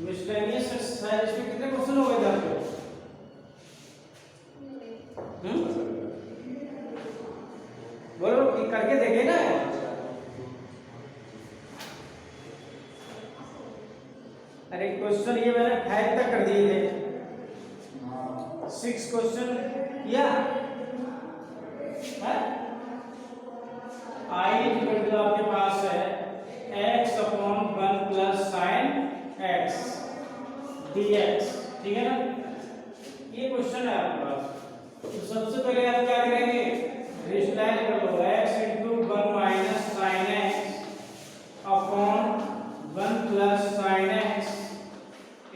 Miscellaneous exercise में कितने question हो गए थे आपके? बोलो कि करके देखे ना। अरे क्वेश्चन ये मैंने 5 तक कर दिए थे, 6 क्वेश्चन किया है। आई इक्वल टू आपके पास है x upon 1 plus sine x dx, ठीक है ना। ये क्वेश्चन है आपके पास। तो सबसे पहले आप क्या करेंगे, रिप्लेस कर लो x into 1 minus sine x upon 1 plus sine x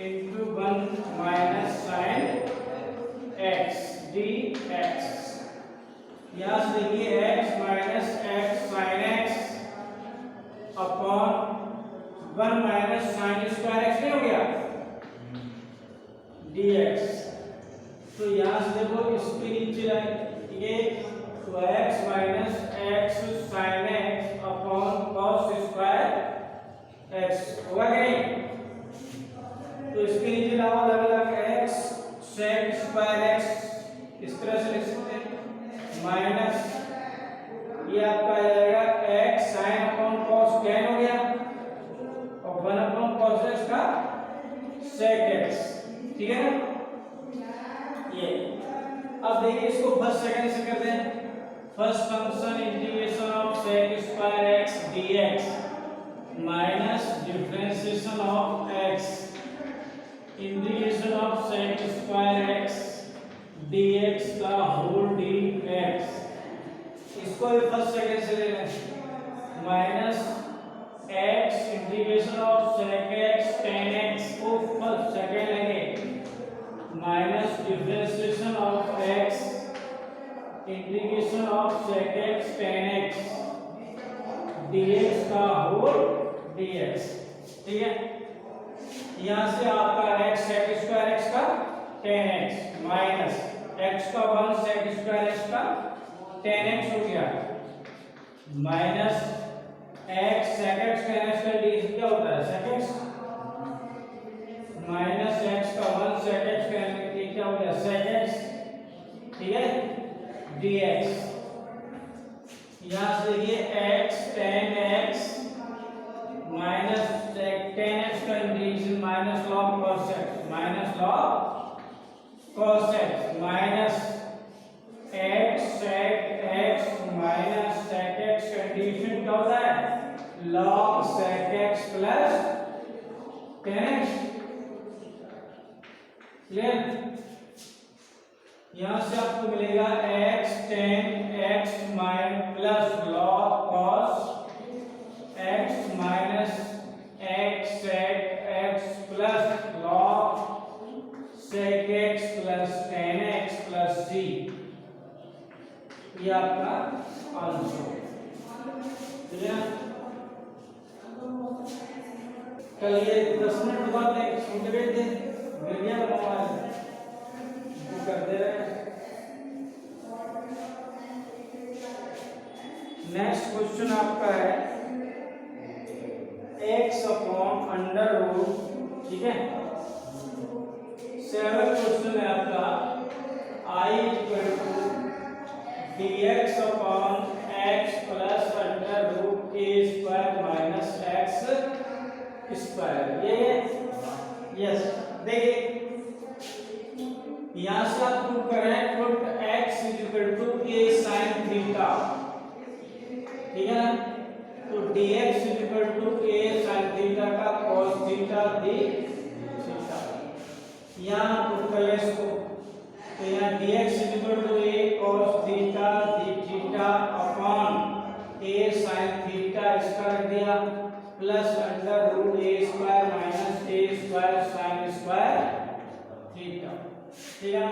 into 1 minus sine x dx। यहाँ से देखिए x minus x sine x upon 1 minus sine square x नहीं हो गया dx। तो यहाँ से देखो इसके नीचे ये तो x minus x sine x upon cos square x होगा कि नहीं। तो इसके नीचे लाओ अलग अलग x sec स्क्वायर x इस तरह से लिख सकते हैं, माइनस ये आपका आ जाएगा x sin upon cos tan हो गया और 1 अपॉन cos x का sec x, ठीक है ना। ये अब देखिए इसको फर्स्ट सेकंड से करते हैं। First function integration of sec square x dx minus differentiation of x integration of sec square x dx का होल dx। इसको भी फर्स्ट सेकंड से ले लें, minus x integration of sec x tan x को फर्स्ट सेकंड लेंगे, minus differentiation of x integration of sec x tan x dx का whole dx, ठीक है। यहाँ से आपका x sec स्क्वायर x का tan x माइनस x का 1 sec स्क्वायर x का tan x हो गया, minus x sec x tan x का dx क्या होता है sec x, माइनस x का 1 sec x tan x क्या हो गया sec x, ठीक है dx। यहाँ से देखिए x tan x minus tan x का integration minus log cos x minus log cos x minus x sec x minus sec x का इंटीग्रेशन क्या होता है log sec x plus tan x, clear. यहाँ से आपको मिलेगा x tan x minus plus log cos x minus x sec x plus log sec x plus tan x plus c, ये आपका आंसर, ठीक है। कल ये 10 मिनट बाद इंटरव्यू दे मिल गया मोबाइल कर दे रहे। नेक्स्ट क्वेश्चन आपका है x अपॉन अंडर रूट, ठीक है। 7 क्वेश्चन है आपका I equal to dx upon x plus under root a square minus x square, ये यस। देखिए यहाँ से आप प्रूव करें put x equal to a sin theta, ठीक है ना। तो dx equal to a sin theta का cos थीटा दी थीटा, यहाँ पुट कर ले इसको। तो यहाँ dx equal to a cos theta d theta upon a sin theta इसका रख दिया plus under root a square minus a square sin square theta, ठीक है।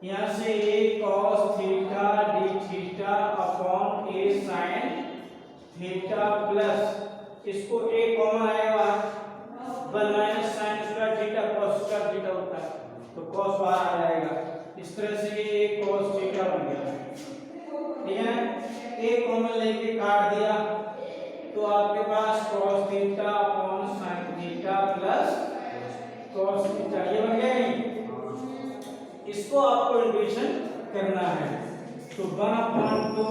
यहाँ से a cos theta d theta upon a sin theta plus इसको a common आएगा 1 minus sin square theta cos square theta होता है तो cos बाहर आ जाएगा। इस तरह से ये cos थीटा बन गया, ठीक है। a कॉमन लेके काट दिया तो आपके पास cos theta upon sin theta plus इसको आपको इंटीग्रेशन करना है। तो 1/2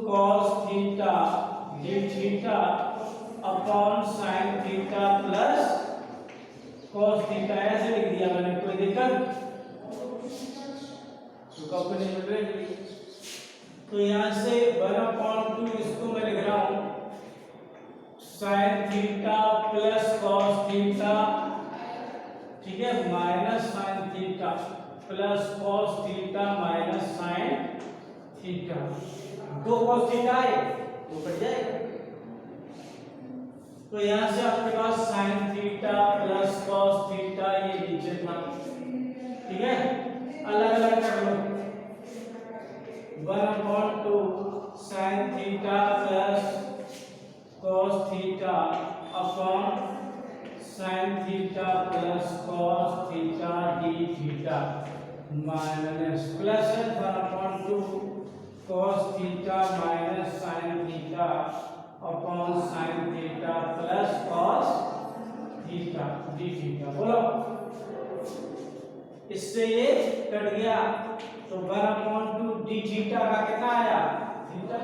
cos theta d theta upon sin theta plus cos theta ऐसे लिख दिया मैंने, कोई दिक्कत? तो कॉपी नहीं मिल रही। तो यहाँ से 1/2 इसको मैं लिख रहा हूँ sin theta plus cos theta, ठीक है, minus sin theta plus cos theta minus sin theta. 2 cos theta है वो कट जाएगा। तो यहाँ से आपके पास sin theta plus cos theta ये नीचे था, ठीक है, अलग अलग कर लो। 1/2 sin theta plus cos theta upon sin theta plus cos theta d theta minus plus 1/2 cos theta minus sin theta upon sin theta plus cos theta d theta. बोलो, इससे ये कट गया। तो 1/2 d थीटा का कितना आया? Theta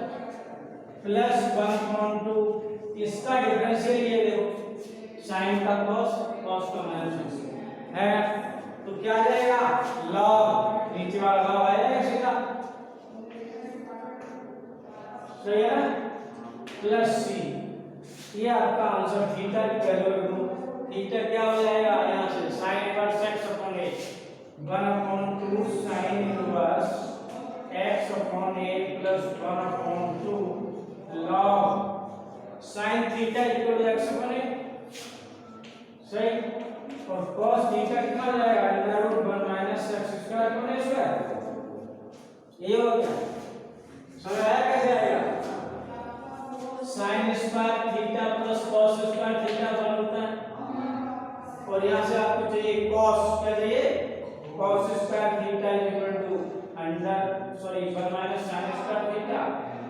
plus 1/2 इसका differential ये देखो, sin का cos, cos का माइनस है, तो क्या आ जाएगा? log, नीचे वाला log आएगा सीधा, सही है ना, प्लस c। ये आपका आंसर थीटा की वैल्यू रख दो। थीटा क्या हो जाएगा यहाँ से? sin inverse x upon a, 1/2 sin inverse x upon a plus 1/2 log sin theta equal to x upon a, सही। और cos थीटा कितना हो जाएगा? Under root 1 minus x square upon a square. ये हो गया, समझ आया कैसे आएगा? sin square theta plus cos square theta 1 होता है, और यहाँ से आपको चाहिए cos, क्या चाहिए? cos square theta equal to under 1 minus sin square theta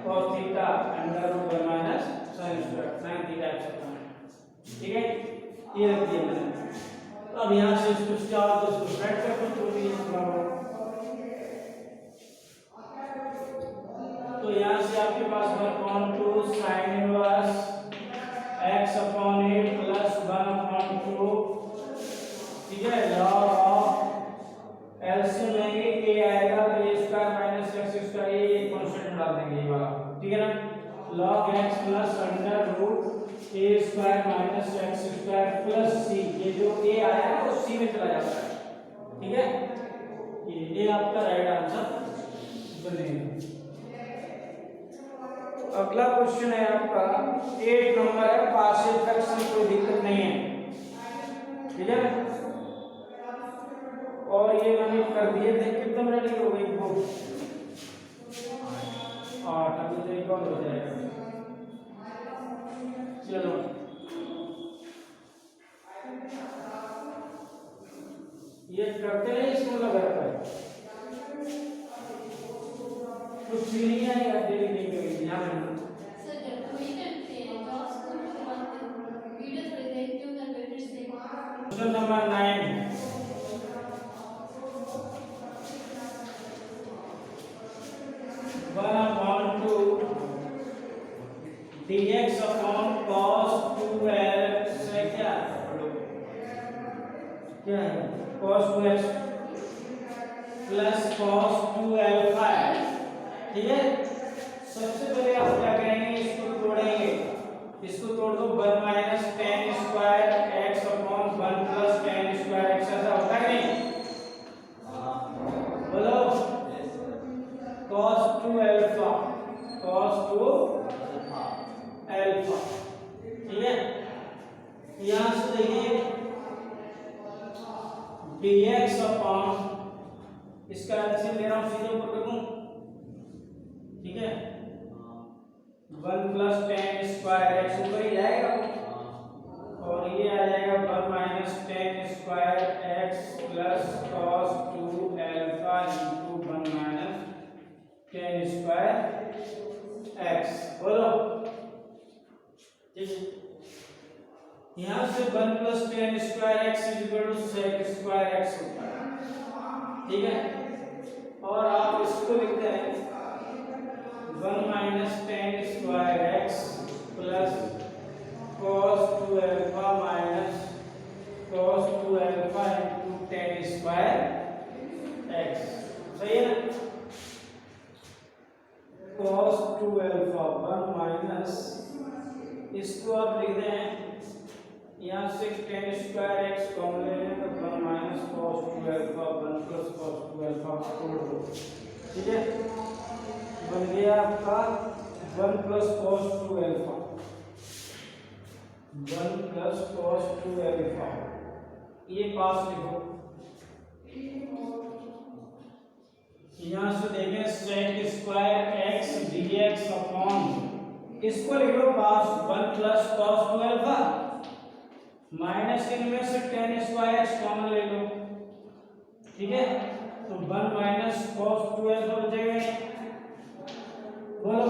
cos theta under root 1 minus sin square sin theta x upon a, ठीक है, ये रख दिया मैंने। तो अब यहाँ से इसको चाहो तो इसको सेट कर दो, तो भी तो यहाँ से आपके पास 1/2 sin inverse x upon a plus 1/2, ठीक है, log ऑफ एलसीएम लेंगे, a आएगा तो a square minus x square, ये कांस्टेंट डाल देंगे ये वाला, ठीक है ना, log x plus under root a square minus x square plus c। ये जो a आया है वो c में चला जाता है, ठीक है, ये आपका राइट आंसर बनेगा। अगला क्वेश्चन है आपका 8 नंबर है, पार्शियल फ्रैक्शन, कोई दिक्कत नहीं है, ठीक है। और ये मैंने कर दिए थे, कितने मिनट की हो गई वो? 8, अभी तो एक और हो जाएगा। चलो ये करते हैं, इसको लगा रखा है, कुछ भी नहीं आएगा, देरी नहीं करेगी, ध्यान रखना। सर जब वही करते हैं जॉब्स को करवाते हैं, वीडियो थोड़ी देखते हो घर बैठे से। Question number 9, 1/2 dx upon cos 2l से क्या है? cos 2x प्लस cos 2α, ठीक है। सबसे पहले आप क्या करेंगे? इसको तोड़ेंगे, इसको तोड़ दो, 1 minus tan square x upon 1 plus tan square x, ऐसा होता है नहीं? बोलो, cos 2α, cos 2α, ठीक है। यहाँ से देखिए dx अपॉन, इसका एलसीएम ले रहा हूँ, सीधे ऊपर रखूं, ठीक है, 1 प्लस tan स्क्वायर x ऊपर ही जाएगा, और ये आ जाएगा 1 minus tan square x plus cos 2α into 1 minus tan square x। बोलो, यहाँ से 1 plus tan square x is equal to sec square x होता है, ठीक है। और आप इसको लिखते हैं 1 minus ten square x plus cos 2 alpha minus cos 2 alpha into ten square x. सही है ना। cos 2 अल्फा 1 माइनस, इसको आप लिख दें यहाँ से टेन स्क्वायर एक्स कॉमन ले लें तो 1 minus cos 2 alpha 1 plus cos 2 alpha whole. ठीक है, बन गया आपका 1 plus cos 2 alpha, 1 plus cos 2 alpha. ये पास लिखो। यहाँ से देखें sec square x dx upon, इसको लिख लो पास 1 प्लस cos 2 अल्फा माइनस इनमें से टेन स्क्वायर एक्स कॉमन ले लो। ठीक है, तो 1 माइनस cos 2 अल्फा बचेगा। बोलो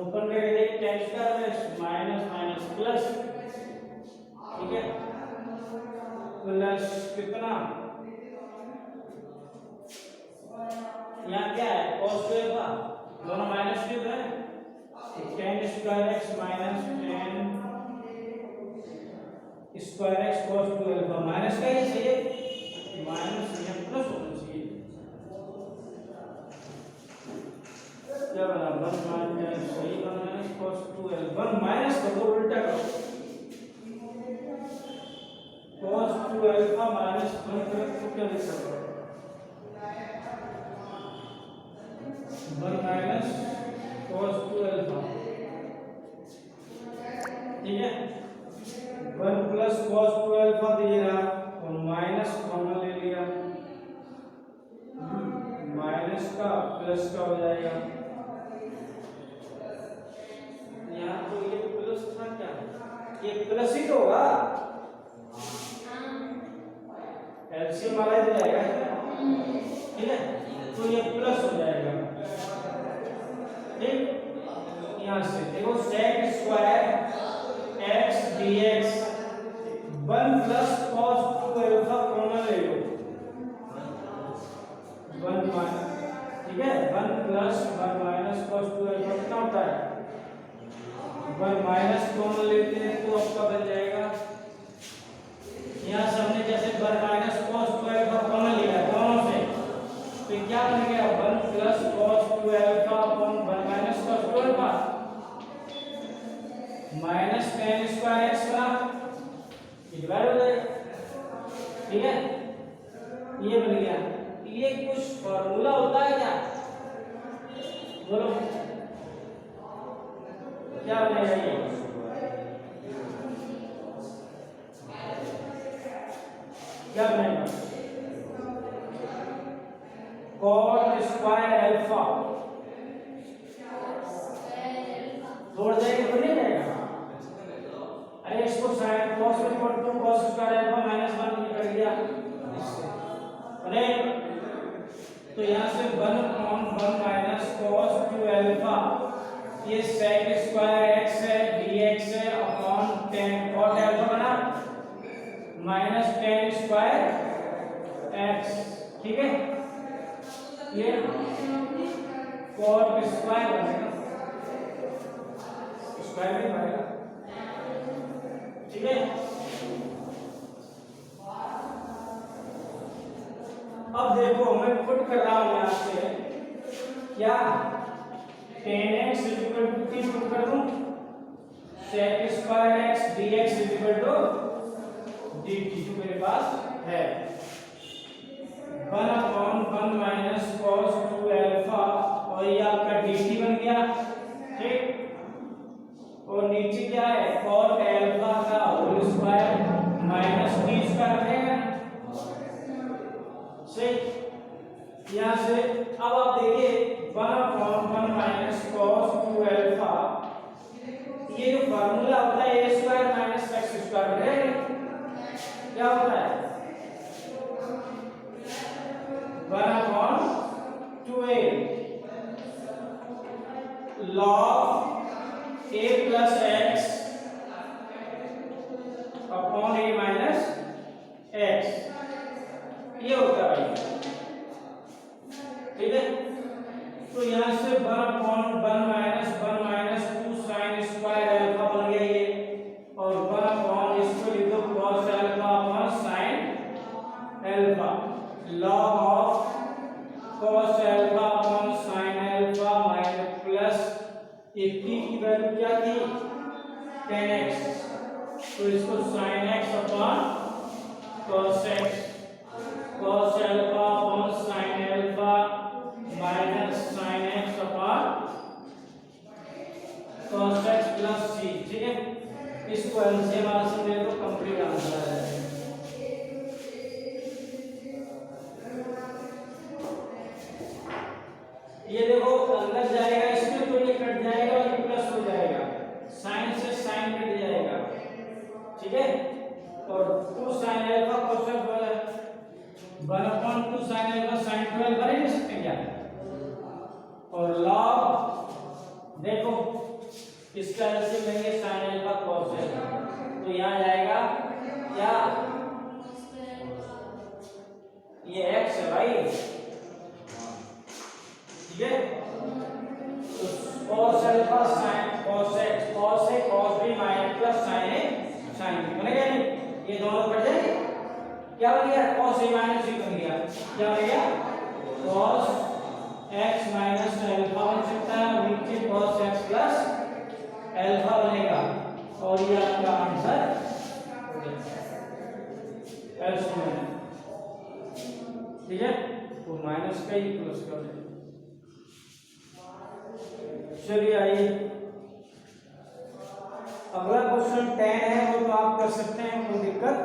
open bracket ten square x minus minus plus. ठीक है, प्लस कितना, यहाँ क्या है cos 2 अल्फा, दोनों माइनस क्यों है, ten square x minus ten square x cos 2 alpha minus का ही चाहिए, माइनस या प्लस होना चाहिए। क्या बना 1 माइनस, सही बना है cos 2 अल्फा, 1 माइनस कर दो, उल्टा करो cos 2 अल्फा माइनस 1 तो क्या लिख सकते हो, 1 माइनस cos 2 अल्फा। ठीक है, 1 प्लस cos 2 अल्फा दिए रहा और माइनस कॉमन ले लिया, माइनस का प्लस का हो जाएगा। यहाँ तो ये प्लस था, क्या ये प्लस ही तो होगा, एलसीएम वाला ही जाएगा। ठीक है, तो ये प्लस हो जाएगा। ठीक, यहाँ से देखो sec square x dx 1 plus cos 2 alpha common ले लो, 1 माइनस, ठीक है 1 प्लस 1 माइनस cos 2 अल्फा कितना होता है, 1 माइनस कॉमन लेते हैं तो आपका बन जाएगा, यहाँ से हमने जैसे 1 माइनस cos 2 अल्फा कॉमन लिया दोनों से, तो क्या बन गया 1 plus cos 2 alpha upon 1 minus cos 2 alpha minus ten square x बना, डिवाइड हो जाएगा। ठीक है, ये बन गया। ये कुछ फॉर्मूला होता है क्या, बोलो क्या बनेगा ये, क्या बनेगा cot स्क्वायर अल्फा, जोड़ जाएगा तो नहीं जाएगा, अरे इसको साइन cos में पढ़ तो cos स्क्वायर अल्फा माइनस 1 निकल गया, अरे तो यहाँ से 1 अपॉन 1 माइनस cos 2 अल्फा, ये sec स्क्वायर x है dx है अपॉन 10 cot अल्फा बना माइनस 10 स्क्वायर x। ठीक है, ये cot स्क्वायर बनेगा, स्क्वायर भी बनेगा। ठीक है, अब देखो मैं पुट कर रहा हूं यहां से, क्या 10x इक्वल टू किस पुट कर दूं, sec square x dx equal to dt जो मेरे पास है, 1 अपॉन 1 माइनस cos 2 अल्फा और ये आपका dt बन गया। ठीक, और नीचे क्या है cot अल्फा का whole square minus t square रहेगा। सही, यहाँ से अब आप देखिए 1 अपॉन 1 माइनस cos 2 अल्फा, ये जो फार्मूला होता है a square minus x square रहेगा, क्या होता है 1 upon 2a log a plus x upon a minus x, ये होता है भाई। तो इसको sin x upon cos x, cos alpha upon sin alpha minus sin x upon cos x plus c, ठीक है। इसको एलसीएम आंसर दे दो, कंप्लीट आंसर आ जाएगा। ये देखो अंदर जाएगा इसमें तो ये कट जाएगा और ये प्लस हो जाएगा, साइन से साइन कट जाएगा, ठीक है। और 2 sin alpha cos alpha 1/2 sin alpha sin 12 कर ही नहीं सकते क्या। और log देखो इसका एलसीएम लेंगे sin अल्फा cos अल्फा, तो यहाँ जाएगा क्या, ये x है भाई, ठीक है। तो cos alpha sin cos x, cos है cos b minus plus sin है sin b, बनेगा नहीं, ये दोनों कट जाएंगे, क्या बन गया cos a माइनस b बन गया, क्या बन गया cos x माइनस अल्फा बन सकता है, नीचे cos x प्लस अल्फा बनेगा, और ये आपका आंसर एलसीएम, ठीक है। तो माइनस का ही प्लस कर दें। चलिए आइए अगला क्वेश्चन 10 है, वो तो आप कर सकते हैं, कोई दिक्कत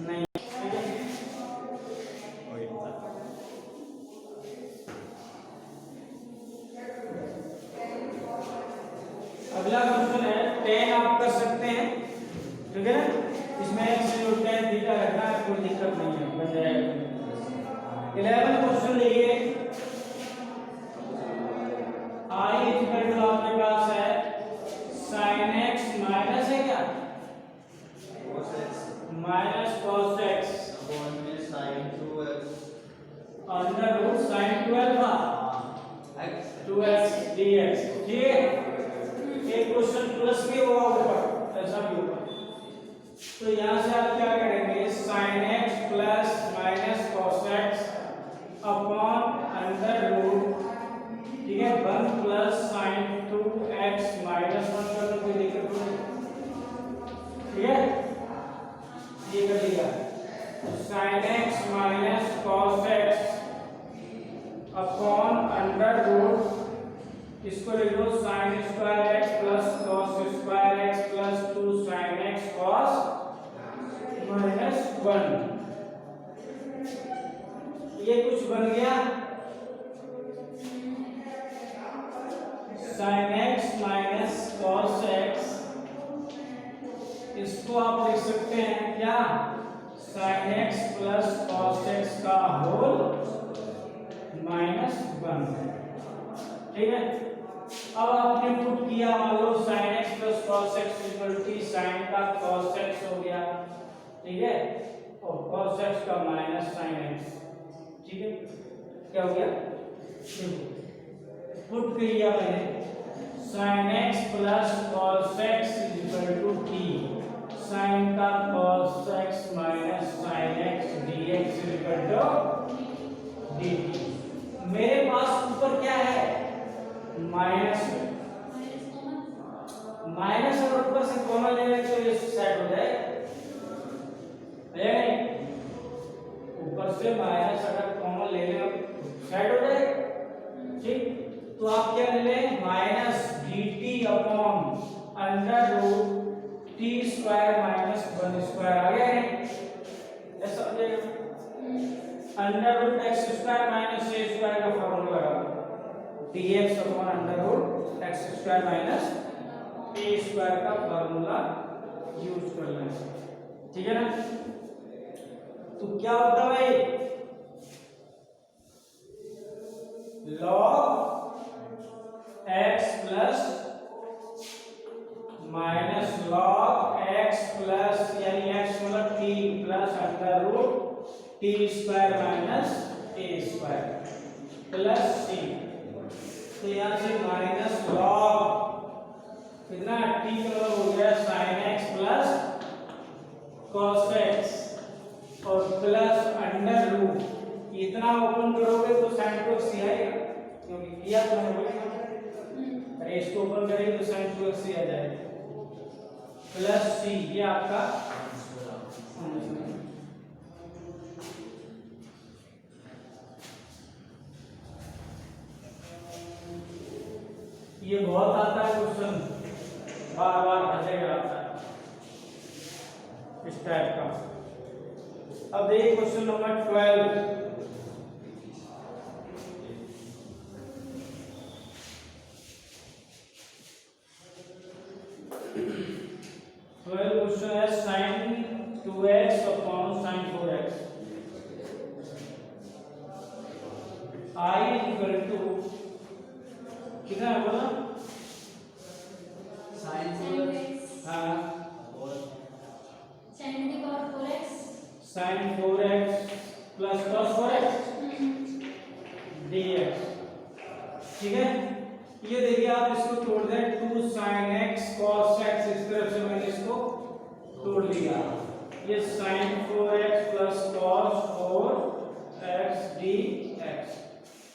नहीं, ठीक है। अगला क्वेश्चन है 10, आप कर सकते हैं, ठीक है ना। इसमें tan थीटा रखना है, कोई दिक्कत नहीं है, बन जाएगा। 11 क्वेश्चन देखिए, I इक्वल टू आपके पास है sin x माइनस है क्या, minus cos x under root sin 2 alpha 2x dx, ठीक है। एक क्वेश्चन प्लस भी होगा ऊपर, ऐसा भी होगा, तो यहाँ से आप क्या करेंगे sin x plus minus cos x upon under root, ठीक है, 1 प्लस sin 2x माइनस 1 कर दो, कोई दिक्कत नहीं, ठीक है। ये कर दिया sin x minus cos x upon under root, इसको लिख दो sin square x plus cos square x प्लस 2 sin x cos माइनस 1, ये कुछ बन गया sin x minus cos x, इसको आप लिख सकते हैं क्या sin x plus cos x का होल माइनस 1, ठीक है। अब आपने पुट किया, मान लो sin x plus cos x equal to sin का cos x हो गया, ठीक है, और cos x का माइनस sin x, ठीक है। क्या हो गया, पुट किया मैंने sin x plus cos x equal to t sin का cos x minus sin x dx equal to dt। मेरे पास ऊपर क्या है माइनस, माइनस और ऊपर से कॉमन ले लें तो ये सेट हो जाए, ऊपर से माइनस अगर कॉमन ले लें सेट हो जाए, ठीक। तो आप क्या ले लें minus dt upon under root t square minus 1 square, आ गया है ऐसा हो जाएगा, under root x square minus a square का फॉर्मूला लगा dx upon under root x square minus a square का फॉर्मूला यूज कर लें, ठीक है ना। तो क्या होता है भाई log x plus minus log x plus यानी x मतलब t plus under root t square minus a square plus c, तो यहाँ से माइनस log कितना t का मतलब हो गया sin x plus cos x और प्लस अंडर रूट, इतना ओपन करोगे तो sin 2x आएगा, क्योंकि किया तो है, अरे इसको ओपन करेंगे तो sin 2x आ जाएगा, प्लस सी, ये आपका ये बहुत आता है क्वेश्चन, बार बार हंसेगा आता है इस टाइप का। अब देखिए क्वेश्चन नंबर 12। क्वेश्चन है sin 2x अपॉन sin 4x। I equal to कितना है बोला? sin 2x हाँ sin to the power 4x sin 4x plus cos 4x dx। ठीक है, ये देखिए आप इसको तोड़ दें, 2 sin x cos x, इस तरफ से मैंने इसको तोड़ लिया। ये sin 4x plus cos 4x dx।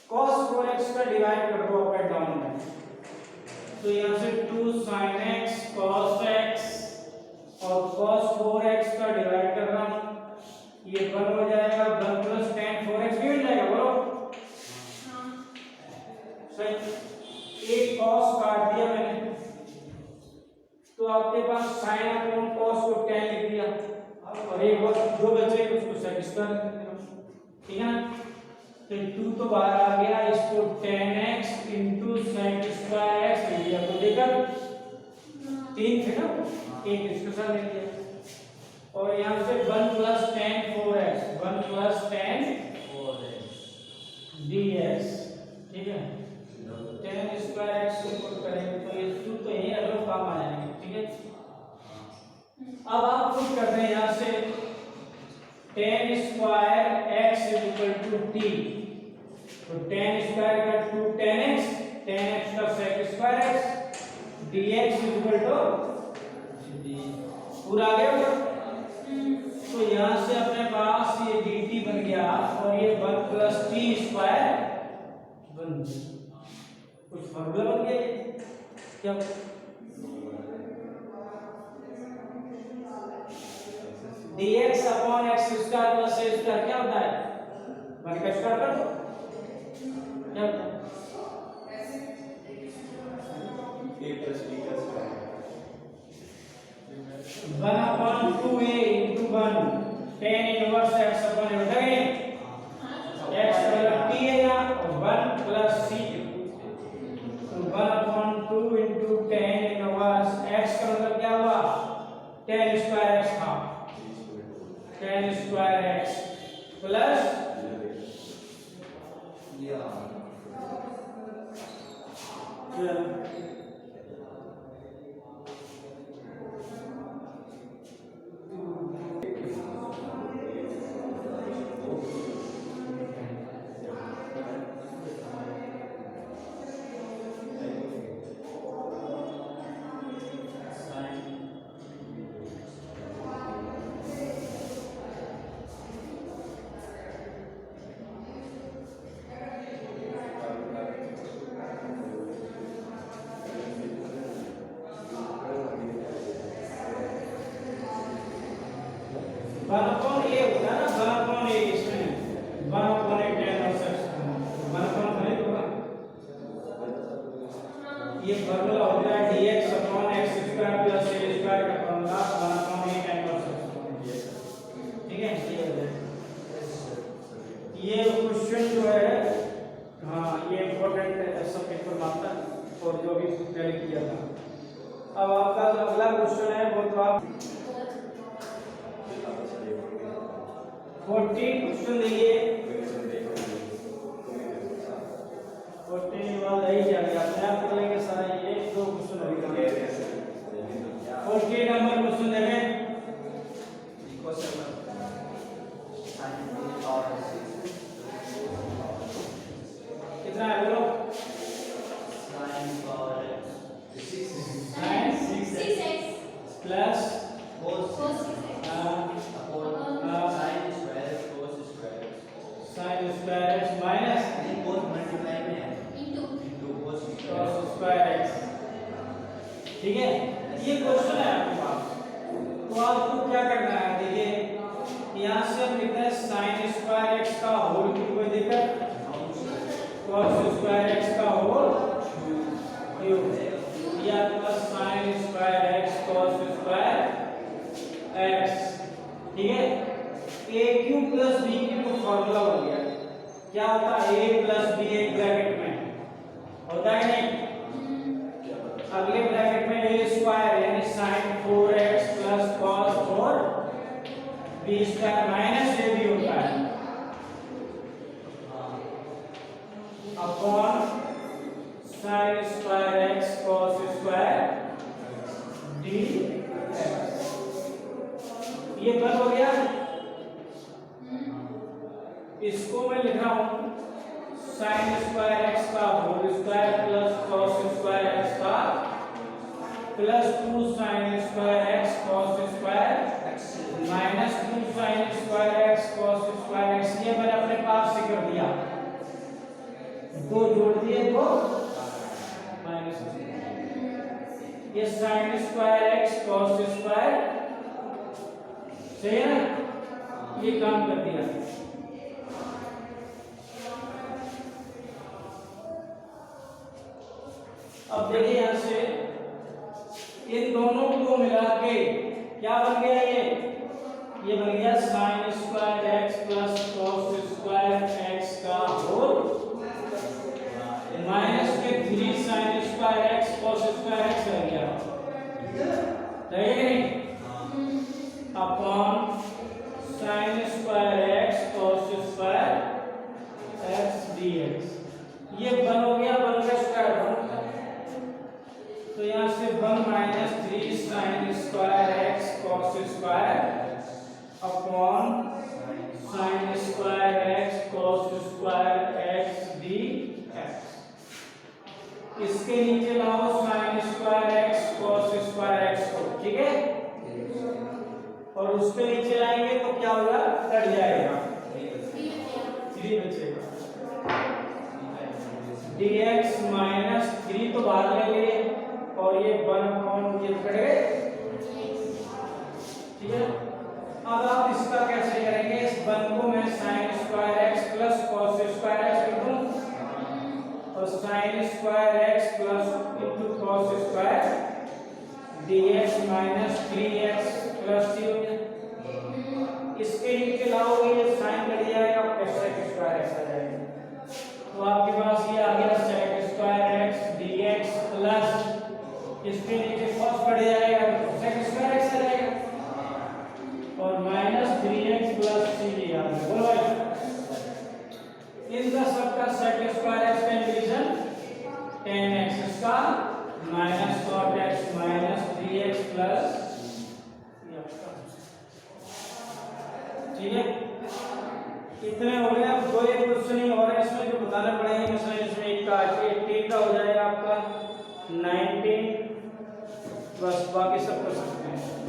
cos 4x का डिवाइड कर दो अप एंड डाउन में, तो यहाँ से 2 sin x cos x और cos 4x का डिवाइड कर रहा हूँ, ये 1 हो जाएगा, 1 प्लस tan 4x भी मिल जाएगा। बोलो सही, एक cos काट दिया मैंने, तो आपके पास sin अपॉन cos को tan लिख दिया, और एक बस जो बचे उसको sec स्क्वायर लिख दिया। ठीक है ना, तो 2 तो बाहर आ गया, इसको tan x into sec square x लिख दिया, तो देखा 3 थे ना, एक इसके साथ लिख दिया, और यहाँ से 1 plus tan 4x, 1 plus tan 4x dx। ठीक है, tan स्क्वायर x को पुट करेंगे तो ये 2 तो यही अगले काम आ जाएंगे। ठीक है, अब आप पुट करते हैं यहाँ से tan square x equal to t, तो tan स्क्वायर का 2 tan x, tan x का sec square x dx equal to पूरा आ गया। तो यहाँ से अपने पास ये dt बन गया, और ये 1 प्लस t स्क्वायर बन गया, कुछ फॉर्मूला बन गया क्या? dx upon x square plus a square क्या होता है? वन का स्क्वायर कर दो, क्या होता है? a प्लस b का square, 1 upon 2a into 1 tan inverse x upon a होता है, x मतलब t है यहाँ, 1 प्लस c, तो 1 upon 2 into tan inverse x का मतलब क्या हुआ? tan स्क्वायर x था, tan square x plus one upon ए होता है ना, 1 अपॉन ए, इसमें 1 अपॉन ए tan और x 1 अपॉन है होगा, ये फॉर्मूला होता है dx upon x square plus a square का फॉर्मूला 1 अपॉन ए tan और x। ठीक है, ये क्वेश्चन जो है, हाँ ये इंपॉर्टेंट है, सब पेपर मारता है और जो भी पहले किया था। अब आपका जो अगला क्वेश्चन है वो तो आप 14 क्वेश्चन देखिए, 14 वाला यही क्या गया, अपने आप कर लेंगे सारा, ये 2 क्वेश्चन अभी करेंगे। 14 नंबर क्वेश्चन देखें, कितना है बोलो? sin 6x plus cos 6x sin square x minus into cos square x। ठीक है, ये क्वेश्चन है आपके पास। तो आपको क्या करना है, देखिए यहाँ से हम लिखते हैं साइन स्क्वायर एक्स का होल की कोई दिक्कत, कॉस स्क्वायर एक्स का होल क्यूब या plus sine square x cos square x, ठीक है। A cube plus b cube formula हो गया, क्या होता है ए प्लस बी एक ब्रैकेट में होता है नहीं, अगले ब्रैकेट में ए स्क्वायर यानी sin 4x plus cos 4b square minus a भी होता है upon sin square x cos square dx। ये बन हो गया, इसको मैं लिख रहा हूं sin स्क्वायर x का whole square plus cos square x का plus 2 sin square x cos square minus 2 sin square x cos square x। ये मैंने अपने पास से कर दिया, दो जोड़ दिए, दो माइनस, ये sin square x cos square सही है ना, ये काम कर दिया। अब देखिए यहां से इन दोनों को मिला के क्या बन गया, ये बन गया sin square x plus cos square x का होल माइनस के 3 sin square x cos square x रह गया, सही है नहीं, upon sin square x cos square x dx। ये बन हो गया, बन का स्क्वायर बन, तो यहाँ से 1 minus 3 sin square x cos square upon sin square x cos square x dx। इसके नीचे लाओ sin square x cos square x को, ठीक है, और उसके नीचे लाएंगे तो क्या होगा, कट जाएगा, 3 बचेगा, dx माइनस 3 तो बाहर ले लिए और ये 1 ये कट गए, ठीक है। अब आप इसका कैसे करेंगे, इस 1 को मैं sin square x plus cos square x कर दूं और sin square x plus into cos square dx minus 3x plus 3, इसके नीचे लाओगे ये sin कट जाएगा और sec स्क्वायर x आ जाएगा, तो आपके पास ये आ गया sec square x dx plus इसके नीचे cos कट जाएगा तो sec स्क्वायर x आ जाएगा और माइनस 3x प्लस 3 आ गया, बोलो भाई। इनका सबका sec स्क्वायर x का डिवीजन 10x, इसका minus cot x minus 3x plus, ठीक है। इतने हो गए, अब दो एक क्वेश्चन ही और है इसमें जो बताना पड़ेगा, मिसाल इसमें एक का 18 का हो जाएगा आपका 19, बस बाकी सब कर सकते हैं।